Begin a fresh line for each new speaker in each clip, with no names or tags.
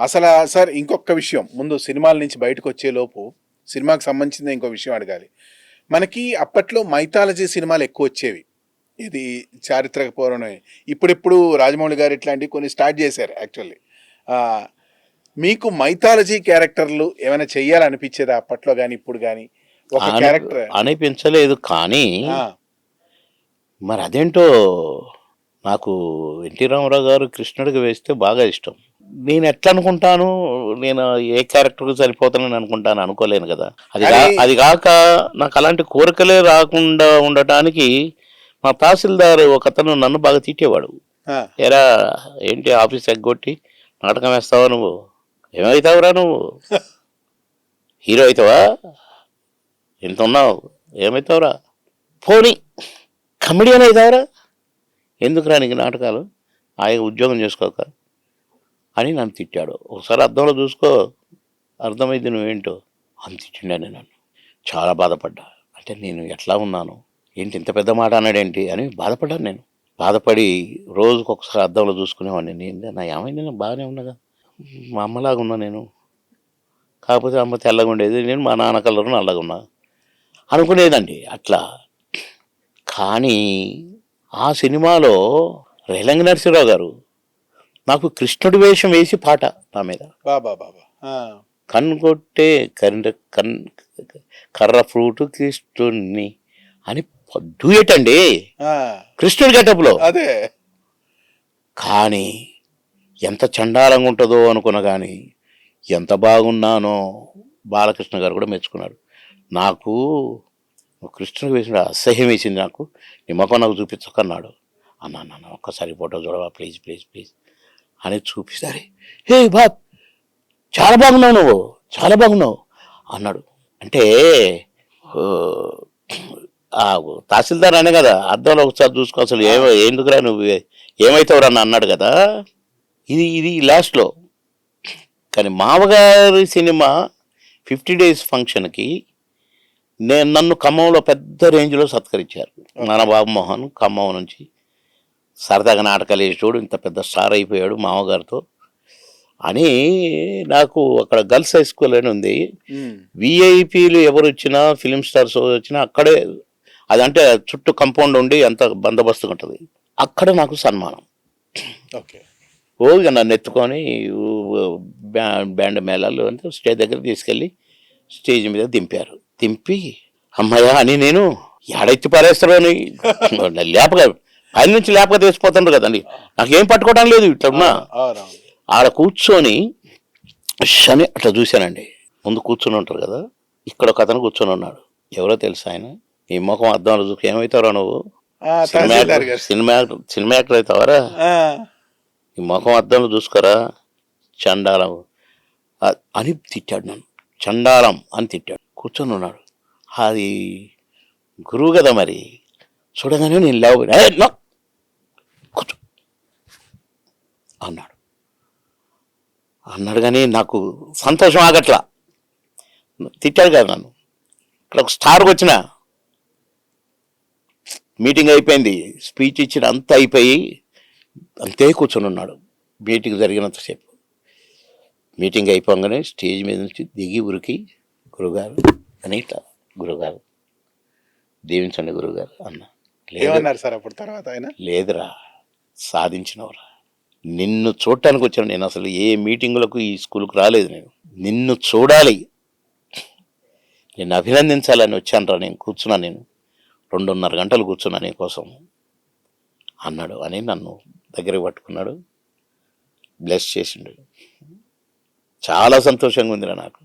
అసలు సార్ ఇంకొక విషయం, ముందు సినిమాల నుంచి బయటకు వచ్చే లోపు సినిమాకి సంబంధించిన ఇంకో విషయం అడగాలి. మనకి అప్పట్లో మైథాలజీ సినిమాలు ఎక్కువ వచ్చేవి, ఇది చారిత్రక పౌరాణం. ఇప్పుడిప్పుడు రాజమౌళి గారు ఇట్లాంటివి కొన్ని స్టార్ట్ చేశారు యాక్చువల్లీ. మీకు మైథాలజీ క్యారెక్టర్లు ఏమైనా చెయ్యాలనిపించేదా అప్పట్లో కానీ ఇప్పుడు కానీ? ఒక క్యారెక్టర్
అనిపించలేదు, కానీ మరి అదేంటో నాకు ఎన్టీ రామారావు గారు కృష్ణుడికి వేస్తే బాగా ఇష్టం. నేను ఎట్లా అనుకుంటాను, నేను ఏ క్యారెక్టర్కి సరిపోతానని అనుకోలేను కదా. అది కాక నాకు అలాంటి కోరికలే రాకుండా ఉండటానికి మా తహసీల్దార్ ఒకతను నన్ను బాగా తిట్టేవాడు. ఎరా ఏంటి ఆఫీస్ ఎగ్గొట్టి నాటకం వేస్తావా, నువ్వు ఏమవుతావురా, నువ్వు హీరో అవుతావా, ఎంత ఉన్నావు, ఏమవుతావురా, పోనీ కమెడియన్ అవుతావురా, ఎందుకురా నీకు నాటకాలు, ఆయన ఉద్యోగం చేసుకోక అని నన్ను తిట్టాడు. ఒకసారి అద్దంలో చూసుకో, అర్థమైంది నువ్వేంటో అని తిట్టిండాను. నన్ను చాలా బాధపడ్డా. అంటే నేను ఎట్లా ఉన్నాను ఏంటి, ఇంత పెద్ద మాట అన్నాడేంటి అని బాధపడ్డాను. నేను బాధపడి రోజుకు ఒకసారి అద్దంలో చూసుకునేవాడిని. నేను నా ఏమైంది, నేను బాగానే ఉన్నాగా, మా అమ్మలాగా ఉన్నా నేను, కాకపోతే అమ్మ తెల్లగా ఉండేది, నేను మా నాన్న కలరు నల్లగా ఉన్నా అనుకునేదండి అట్లా. కానీ ఆ సినిమాలో రేలంగి నరసింహరావు గారు నాకు కృష్ణుడి వేషం వేసి పాట నా మీద, కన్ను కొట్టే కర్ర ఫ్రూట్ కృష్ణుడిని అని డూయట్ అండి, కృష్ణుడి గెటప్లో.
అదే
కానీ ఎంత చండాలంగా ఉంటుందో అనుకున్నా, కానీ ఎంత బాగున్నానో బాలకృష్ణ గారు కూడా మెచ్చుకున్నాడు. నాకు కృష్ణుడికి వేసిన అసహ్యం వేసింది, నాకు నీ ముఖం నాకు చూపించకన్నాడు. అన్నా ఒక్కసారి ఫోటో చూడవా ప్లీజ్ ప్లీజ్ ప్లీజ్ అని చూపిస్తారే, హే బాబ్ చాలా బాగున్నావు, నువ్వు చాలా బాగున్నావు అన్నాడు. అంటే తహసీల్దార్ అనే కదా, అద్దంలో ఒకసారి చూసుకో, అసలు ఎందుకురా నువ్వు ఏమవుతావురా అని అన్నాడు కదా. ఇది లాస్ట్లో. కానీ మామగారి సినిమా 50 days ఫంక్షన్కి నన్ను ఖమ్మంలో పెద్ద రేంజ్లో సత్కరించారు. నాన్న బాబుమోహన్ ఖమ్మం నుంచి సరదాగా నాటకాలు వేసేవాడు, ఇంత పెద్ద స్టార్ అయిపోయాడు మామగారితో అని. నాకు అక్కడ గర్ల్స్ హై స్కూల్ అని ఉంది, విఐపీలు ఎవరు వచ్చినా, ఫిలిం స్టార్స్ వచ్చినా అక్కడే, అదంటే చుట్టూ కంపౌండ్ ఉండి అంత బందోబస్తుగా ఉంటుంది, అక్కడ నాకు సన్మానం. ఇక నన్ను ఎత్తుకొని బ్యాండ్ మేళాలు అంటే స్టేజ్ దగ్గర తీసుకెళ్ళి స్టేజ్ మీద దింపి అమ్మాయ అని, నేను ఏడెత్తి పారేస్తారో అని లేపగా పైన నుంచి లేపగా తీసిపోతుండ్రు కదండి, నాకేం పట్టుకోవడం లేదు. ఇట్లా ఉన్నా ఆడ కూర్చొని శని అట్లా చూశానండి. ముందు కూర్చొని ఉంటారు కదా, ఇక్కడ ఒక అతను కూర్చొని ఉన్నాడు. ఎవరో తెలుసు ఆయన. ఈ ముఖం అద్దంలో చూసి ఏమవుతావురా నువ్వు, సినిమా యాక్టర్ అవుతావరా, ఈ ముఖం అద్దంలో చూసుకోరా, చండాలం అని తిట్టాడు నన్ను. చండాలం అని తిట్టాడు. కూర్చొని ఉన్నాడు. అది గురువు కదా, మరి చూడగానే నేను లేవు కూర్చో అన్నాడు. కానీ నాకు సంతోషం ఆగట్లా. తిట్టాడు కదా నన్ను. ఇక్కడ ఒక స్టార్కి వచ్చిన మీటింగ్ అయిపోయింది, స్పీచ్ ఇచ్చిన అంతా అయిపోయి అంతే కూర్చొని ఉన్నాడు. మీటింగ్ జరిగినంతసేపు. మీటింగ్ అయిపోగానే స్టేజ్ మీద నుంచి దిగి ఉరికి, గురుగారు అని ఇట్లా, గురుగారు దీవించండి గురుగారు అన్న.
లేదన్నారు సార్ అప్పుడు తర్వాత ఆయన,
లేదురా సాధించినవరా, నిన్ను చూడటానికి వచ్చాను నేను. అసలు ఏ మీటింగులకు ఈ స్కూల్కి రాలేదు, నేను నిన్ను చూడాలి, నిన్ను అభినందించాలని వచ్చానురా, నేను కూర్చున్నాను, నేను 2.5 గంటలు కూర్చున్నా నీ కోసం అన్నాడు. అని నన్ను దగ్గరికి పట్టుకున్నాడు, బ్లెస్ చేసిండు. చాలా సంతోషంగా ఉందిరా నాకు.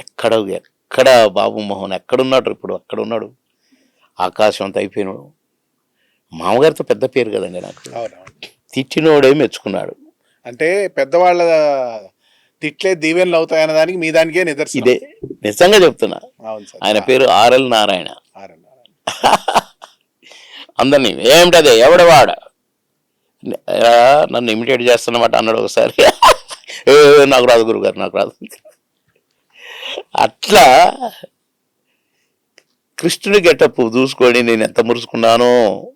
ఎక్కడ బాబుమోహన్ ఎక్కడున్నాడు ఇప్పుడు, అక్కడ ఉన్నాడు. ఆకాశం అంతా అయిపోయినాడు. మామగారితో పెద్ద పేరు కదండి నాకు. తిట్టినోడే మెచ్చుకున్నాడు.
అంటే పెద్దవాళ్ళ తిట్లే దీవెనలు అవుతాయన్న దానికి మీ దానికే నిదర్శనం.
ఇదే నిజంగా చెప్తున్నా. ఆయన పేరు ఆర్ఎల్ నారాయణ. అందరినీ ఏమిటదే ఎవడవాడ నన్ను ఇమిటేట్ చేస్తున్నమాట అన్నాడు ఒకసారి. నాకు రాదు గురుగారు, నాకు రాదు. అట్లా కృష్ణుడి గెటప్ చూసుకొని నేను ఎంత మురుసుకున్నానో.